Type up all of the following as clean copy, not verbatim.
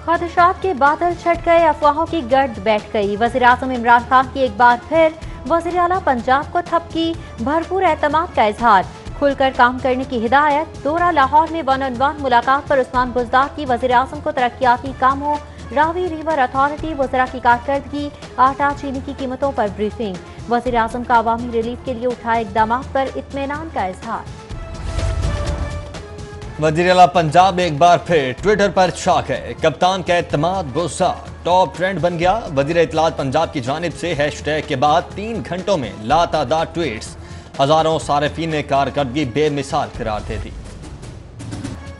खदशात के बादल छट गए, अफवाहों की गर्द बैठ गई। वज़ीर आज़म इमरान खान की एक बार फिर वज़ीर आला पंजाब को थपकी, भरपूर एतमाद का इजहार, खुलकर काम करने की हिदायत। दौरा लाहौर में वन ऑन वन मुलाकात पर उस्मान बुज़दार की वज़ीर आज़म को तरक्याती कामों, रावी रिवर अथॉरिटी, वज़रा की कारकर्दगी, आटा चीनी की कीमतों पर ब्रीफिंग। वज़ीर आज़म का अवामी रिलीफ के लिए उठाए इक़दामात पर इत्मीनान का इजहार। वज़ीर आला पंजाब एक बार फिर ट्विटर पर छा गए, कप्तान का एतमाद बुज़दार टॉप ट्रेंड बन गया। वज़ीर इत्तलात पंजाब की जानिब से हैशटैग के बाद 3 घंटों में लातादार ट्वीट्स, हजारों सारिफीन ने कारकर्दगी बेमिसाल करार दे दी।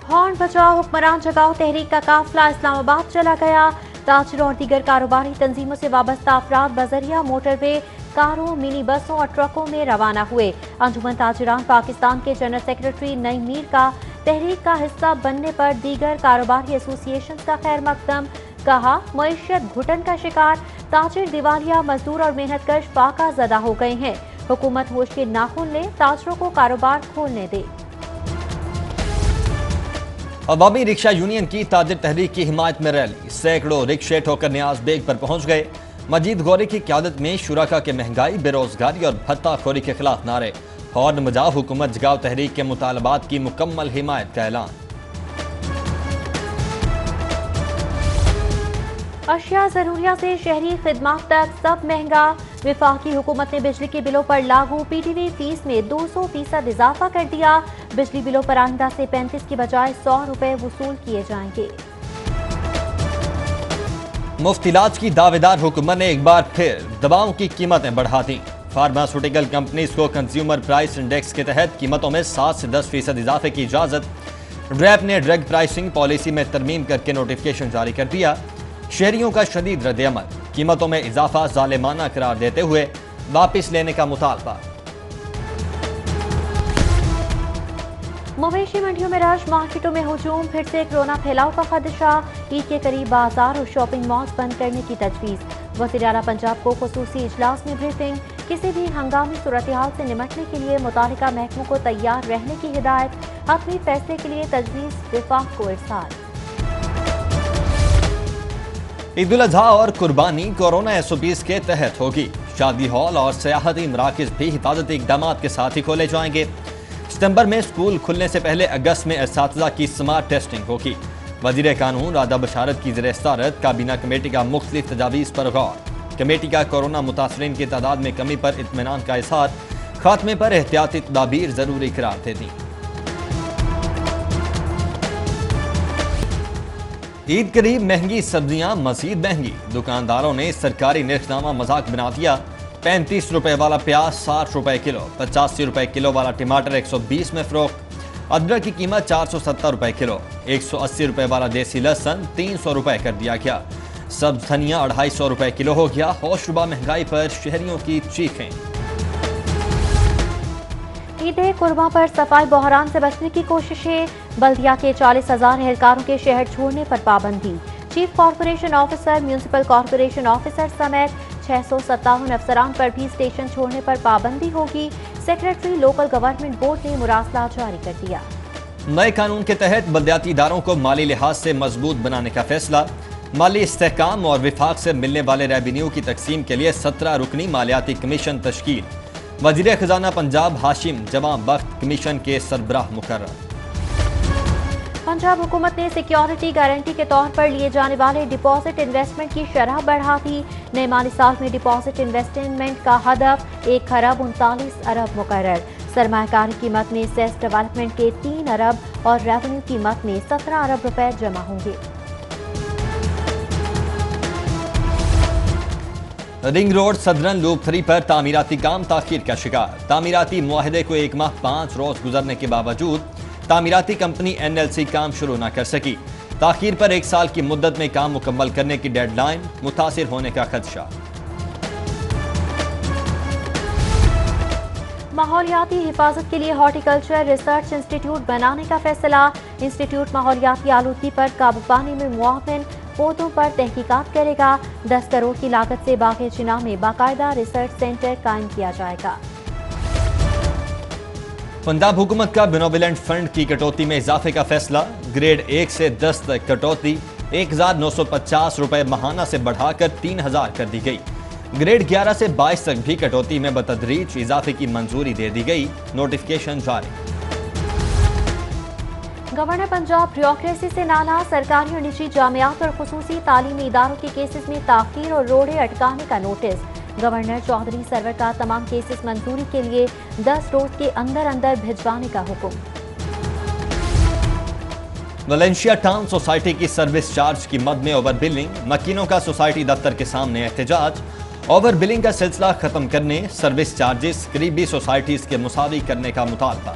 हॉर्न बचाओ हुक्मरान जगाओ तहरीक का काफिला इस्लामाबाद चला गया। ताजिरों और दीगर कारोबारी तंजीमों से वाबस्ता अफराद बजरिया मोटरवे, कारों, मिनी बसों और ट्रकों में रवाना हुए। अंजुमन ताजिरान पाकिस्तान के जनरल सेक्रेटरी नईम मीर का तहरीक का हिस्सा बनने पर दीगर कारोबारी एसोसिएशन का खैर मकदम। कहा, मईशत घुटन का शिकार, ताजिर दिवालिया, मजदूर और मेहनतकश फाका ज़दा हो गए हैं। हुकूमत होश के नाखून ले, ताजिरों को कारोबार खोलने दे। अवामी रिक्शा यूनियन की ताजिर तहरीक की हिमायत में रैली, सैकड़ों रिक्शे ठोकर न्याज बेग पर पहुंच गए। मजीद गौरी की क़यादत में शुरका के महंगाई, बेरोजगारी और भत्ता खोरी के खिलाफ नारे। हॉर्न बजाओ हुकूमत जगाओ तहरीक के मुतालबात की मुकम्मल हिमायत का ऐलान। अशिया जरूरिया से शहरी खिदमात तक सब महंगा। वफाकी हुकूमत ने बिजली के बिलों पर लागू पीटीवी फीस में 200% इजाफा कर दिया। बिजली बिलों पर आइंदा से 35 की बजाय 100 रुपए वसूल किए जाएंगे। मुफ्त इलाज की दावेदार हुकूमत ने एक बार फिर दवाओं की कीमतें बढ़ा दी। फार्मास्यूटिकल कंपनीज को कंज्यूमर प्राइस इंडेक्स के तहत कीमतों में 7 से 10% इजाफे की इजाजत। रैप ने ड्रग प्राइसिंग पॉलिसी में तरमीम करके नोटिफिकेशन जारी कर दिया। शहरियों का शदीद रद्द-ए-अमल, कीमतों में इजाफा जालिमाना करार देते हुए वापस लेने का मुतालबा। मवेशी मंडियों में रश, मार्केटों में हुजूम, फिर से कोरोना फैलाव का खदशा। ईद के करीब बाजार और शॉपिंग मॉल्स बंद करने की तजवीज़। वज़ीर आला पंजाब को खुसूसी इजलास में ब्रीफिंग। किसी भी हंगामी सूरत-ए-हाल से निमटने के लिए मुतालिका महकमों को तैयार रहने की हिदायत। हतमी फैसले के लिए तजवीज़ विफाक को इरसाल। ईद उल अजहा और कुर्बानी कोरोना SOPs के तहत होगी। शादी हॉल और सियाहती मराकज़ भी हिफाजती इक़दामात के साथ ही खोले जाएंगे। सितंबर में स्कूल खुलने से पहले अगस्त में असातिज़ा की स्मार्ट टेस्टिंग होगी। वज़ीर कानून राधा बशारत की ज़ेर सदारत काबीना कमेटी का मुख्तलिफ तजावीज़ पर गौर। कमेटी का कोरोना मुतासरीन की तादाद में कमी पर इत्मीनान का इज़हार। खात्मे पर एहतियाती तदाबीर ज़रूरी करार दे दी। ईद करीब, महंगी सब्जियां मजीद महंगी। दुकानदारों ने सरकारी निर्खनामा मजाक बना दिया। 35 रुपए वाला प्याज 60 रुपए किलो, 85 रुपए किलो वाला टमाटर 120 में फरोख्त। अदरक की कीमत 470 रुपए किलो, 180 रुपए वाला देसी लहसुन 300 रुपए कर दिया गया। सब्ज धनिया 250 रुपए किलो हो गया। होशरुबा महंगाई पर शहरियों की चीखें। ईद कुर्बान पर सफाई बहरान से बचने की कोशिशें। बल्दिया के 40,000 एहलकारों के शहर छोड़ने पर पाबंदी। Chief corporation officer, municipal corporation officer समेत 657 अफसरान पर भी स्टेशन छोड़ने पर पाबंदी होगी। सेक्रेटरी लोकल गवर्नमेंट बोर्ड ने मुरासला जारी कर दिया। नए कानून के तहत बल्दियाती इदारों को माली लिहाज से मजबूत बनाने का फैसला। माली इस्तेहकाम और विफाक से मिलने वाले रेवेन्यू की तकसीम के लिए 17 रुकनी मालियाती कमीशन तश्कील। वज़ीर खजाना पंजाब हाशिम जमा बख्त कमीशन के सरबराह मुकर्रर। पंजाब हुकूमत ने सिक्योरिटी गारंटी के तौर पर लिए जाने वाले डिपॉजिट इन्वेस्टमेंट की शरह बढ़ा दी। नए माली साल में डिपॉजिट इन्वेस्टमेंट का हदफ 1 खरब 39 अरब मुकर्रर। सरमायाकारी कीमत में सेस डेवलपमेंट के 3 अरब और रेवेन्यू कीमत में 17 अरब रुपए जमा होंगे। रिंग रोड सदरन लूप 3 पर तामीराती काम ताखीर का शिकार। तामीराती मुआहदे को 1 माह 5 रोज गुजरने के बावजूद तामीराती कंपनी NLC काम शुरू न कर सकी। ताखीर पर 1 साल की मुद्दत में काम मुकम्मल करने की डेडलाइन, मुतासिर होने का खदशा। माहौलियाती हिफाजत के लिए हॉर्टिकल्चर रिसर्च इंस्टीट्यूट बनाने का फैसला। इंस्टीट्यूट माहौलियाती आलूदगी पर काबू पाने में मुआविन पौधों पर तहकीकात करेगा। 10 करोड़ की लागत से बाग़ चिनाह में बाकायदा रिसर्च सेंटर कायम किया जाएगा। पंजाब हुकूमत का बेनोवलेंट फंड की कटौती में इजाफे का फैसला। ग्रेड 1 से 10 तक कटौती 1950 रुपए माहाना से बढ़ाकर 3000 कर दी गई। ग्रेड 11 से 22 तक भी कटौती में बतदरीज इजाफे की मंजूरी दे दी गई। नोटिफिकेशन जारी। गवर्नर पंजाब ब्यूरोक्रेसी से नाला, सरकारी और निजी जामियात और खुसूसी तालीमी इदारों के केसेस में ताखीर और रोड़े अटकाने का नोटिस। गवर्नर चौधरी सरवर का तमाम केसेस मंजूरी के लिए 10 रोज के अंदर अंदर भिजवाने का हुक्म। वलेंशिया टाउन सोसाइटी की सर्विस चार्ज की मद में ओवर बिलिंग, मकीनों का सोसाइटी दफ्तर के सामने एहतजाज। ओवर बिलिंग का सिलसिला खत्म करने, सर्विस चार्जेस करीबी सोसाइटीज के मुसावी करने का मुतालबा।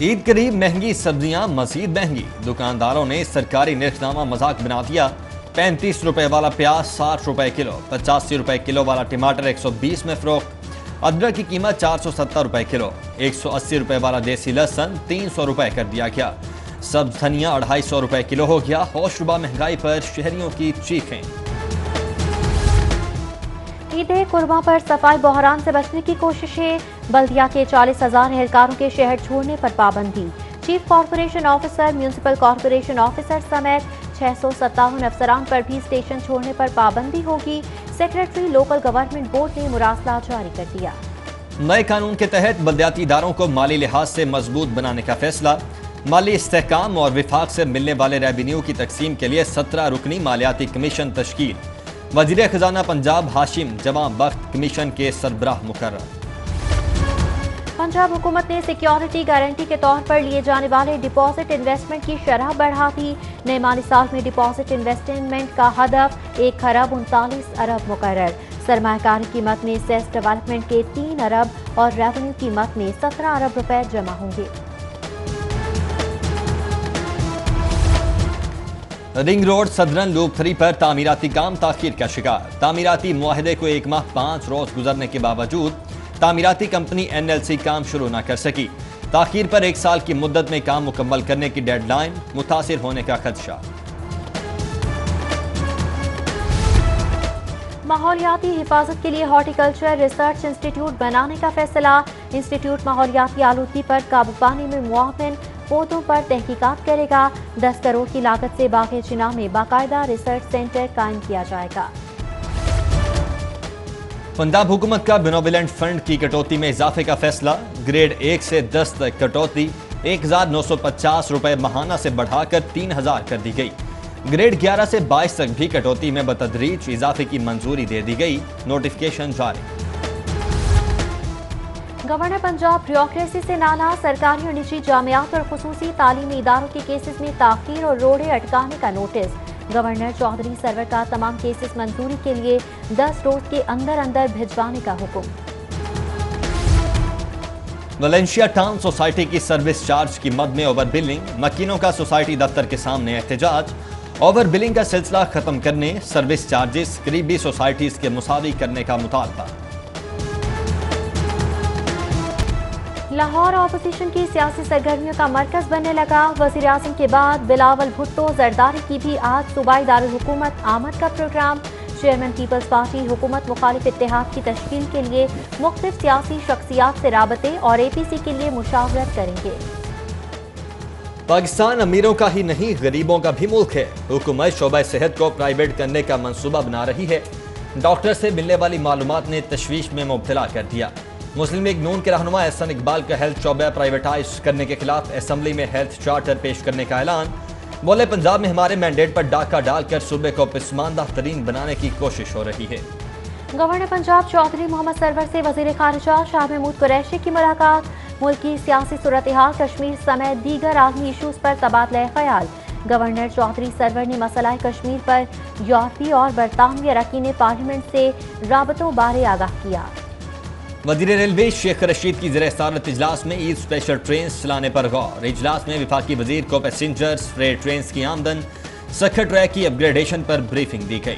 ईद करीब, महंगी सब्जियां मजीद महंगी, दुकानदारों ने सरकारी निर्खनामा मजाक बना दिया। 35 रुपए वाला प्याज 60 रुपए किलो, 85 रुपए किलो वाला टमाटर 120 में फरोख्त। अदरक की कीमत 470 रुपए किलो, 180 रुपए वाला देसी लहसुन 300 रुपए कर दिया गया। सब्ज धनिया 250 रुपए किलो हो गया। होशरुबा महंगाई पर शहरियों की चीखें। ईद कुर्बान पर सफाई बहरान से बचने की कोशिशें, बल्दिया के 40,000 एहलकारों के शहर छोड़ने पर पाबंदी। Chief corporation officer, municipal corporation officer समेत 657 अफसरान पर भी स्टेशन छोड़ने पर पाबंदी होगी। सेक्रेटरी लोकल गवर्नमेंट बोर्ड ने मुरासला जारी कर दिया। नए कानून के तहत बल्दियाती इदारों को माली लिहाज से मजबूत बनाने का फैसला। माली इस्तेहकाम और विफाक से मिलने वाले रेवेन्यू की तकसीम के लिए 17 रुकनी मालियाती कमीशन तश्कील। वजीर खजाना पंजाब हाशिम जमा बख्त कमीशन के सरबराह मुकर्रर। पंजाब हुकूमत ने सिक्योरिटी गारंटी के तौर पर लिए जाने वाले डिपॉजिट इन्वेस्टमेंट की शरह बढ़ा दी। नए माली साल में डिपॉजिट इन्वेस्टमेंट का हदफ 1 खरब 39 अरब मुकर्रर। सरमायाकारी कीमत में सेस डेवलपमेंट के 3 अरब और रेवेन्यू कीमत में 17 अरब रुपए जमा होंगे। रिंग रोड सदरन लूप 3 पर तामीराती काम ताखीर का शिकार। तामीराती मुआहदे को 1 माह 5 रोज गुजरने के बावजूद तामीराती कंपनी NLC काम शुरू न कर सकी। ताखीर पर 1 साल की मुद्दत में काम मुकम्मल करने की डेडलाइन, मुतासिर होने का खदशा। माहौलियाती हिफाजत के लिए हॉर्टिकल्चर रिसर्च इंस्टीट्यूट बनाने का फैसला। इंस्टीट्यूट माहौलियाती आलूदगी पर काबू पाने में मुआविन पौधों पर तहकीकात करेगा। 10 करोड़ की लागत से बाग़े चिनाह में बाकायदा रिसर्च सेंटर कायम किया जाएगा। पंजाब हुकूमत का बेनोवलेंट फंड की कटौती में इजाफे का फैसला। ग्रेड 1 से 10 तक कटौती 1950 रुपए माहाना से बढ़ाकर 3000 कर दी गई। ग्रेड 11 से 22 तक भी कटौती में बतदरीज इजाफे की मंजूरी दे दी गई। नोटिफिकेशन जारी। गवर्नर पंजाब ब्यूरोक्रेसी से नाला, सरकारी और निजी जामियात और खुसूसी तालीमी इदारों के केसेस में ताखीर और रोड़े अटकाने का नोटिस। गवर्नर चौधरी सरवर का तमाम केसेस मंजूरी के लिए 10 रोज के अंदर अंदर भिजवाने का हुक्म। वलेंशिया टाउन सोसाइटी की सर्विस चार्ज की मद में ओवर बिलिंग, मकीनों का सोसाइटी दफ्तर के सामने एहतजाज। ओवर बिलिंग का सिलसिला खत्म करने, सर्विस चार्जेस करीबी सोसाइटीज के मुसावी करने का मुतालबा। लाहौर अपोजिशन की सियासी सरगर्मियों का मरकज बनने लगा। वजीर आज़म के बाद बिलावल भुट्टो जरदारी की भी आज सूबाई दारुल हुकूमत आमद का प्रोग्राम। चेयरमैन पीपल्स पार्टी हुकूमत मुखालिफ इत्तेहाद की तश्कील के लिए मुख्तलिफ सियासी शख्सियात से राबते और APC के लिए मुशावरत करेंगे। पाकिस्तान अमीरों का ही नहीं, गरीबों का भी मुल्क है। हुकूमत शोबा सेहत को प्राइवेट करने का मंसूबा बना रही है। डॉक्टर से मिलने वाली मालूमात ने तशवीश में मुब्तला कर दिया। मुस्लिम लीग नून के रहनुमा एहसन इकबाल का हेल्थ शोबा प्राइवेटाइज करने के खिलाफ असेंबली में हेल्थ चार्टर पेश करने का ऐलान। बोले, पंजाब में हमारे मैंडेट पर डाका डालकर सूबे को पसमानदा तरीन बनाने की कोशिश हो रही है। गवर्नर पंजाब चौधरी मोहम्मद सरवर से वजीर खारिजा शाह महमूद कुरैशी की मुलाकात। मुल्क की सियासी सूरत हाल, कश्मीर समेत दीगर आलमी इशूज पर तबादला ख्याल। गवर्नर चौधरी सरवर ने मसला कश्मीर पर यूरोपीय और बरतानवी अरकान पार्लियामेंट से राबतों बारे आगाह किया। वजीर रेलवे शेख रशीद की ज़ेर सदारत इजलास में ईद स्पेशल ट्रेन चलाने पर गौर। इजलास में विफाकी वजीर को पैसेंजर्स फ्रेट ट्रेन की आमदन, सखर ट्रैक की अपग्रेडेशन पर ब्रीफिंग दी गई।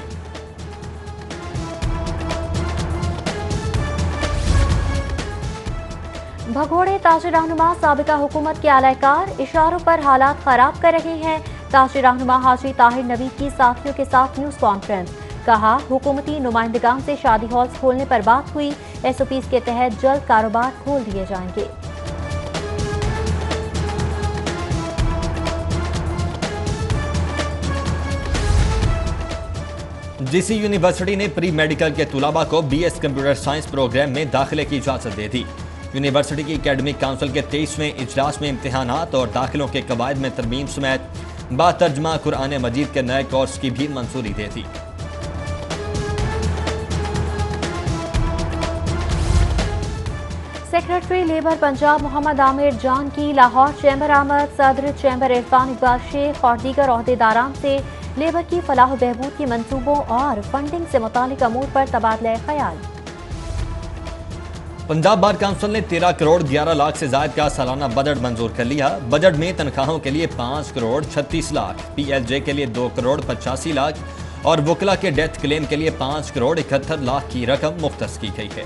भगोड़े ताजिर रहनुमा साबिका हुकूमत के आलाकार इशारों पर हालात खराब कर रहे हैं। ताजिर रहनुमा हाजी ताहिर नवीद की साथियों के साथ न्यूज कॉन्फ्रेंस। कहा, हुकूमती नुमाइंदगान से शादी हॉल्स खोलने पर बात हुई। SOPs के तहत जल्द कारोबार खोल दिए जाएंगे। FGC یونیورسٹی نے پری میڈیکل کے طلباء کو BS کمپیوٹر سائنس پروگرام میں داخلے کی اجازت دے دی۔ یونیورسٹی کی اکیڈمک کونسل کے 23ویں اجلاس میں امتحانات اور داخلوں کے قواعد میں ترمیم سمیت با ترجمہ قرآن مجید کے نئے کورس کی بھی منظوری دے دی۔ سیکرٹری لیبر پنجاب محمد عامر جان کی لاہور چیمبر آمد۔ صدر چیمبر عرفان اقبال شیخ اور دیگر عہدیداران سے لیبر کی فلاح و بہبود کی منصوبوں اور فنڈنگ سے متعلق امور پر تبادلہ خیال۔ پنجاب بار کونسل نے 13 کروڑ 11 لاکھ سے زائد کا سالانہ بجٹ منظور کر لیا۔ بجٹ میں تنخواہوں کے لیے 5 کروڑ 36 لاکھ، PLJ کے لیے 2 کروڑ 85 لاکھ اور وکلا کے ڈیتھ کلیم کے لیے 5 کروڑ 71 لاکھ کی رقم مختص کی گئی ہے۔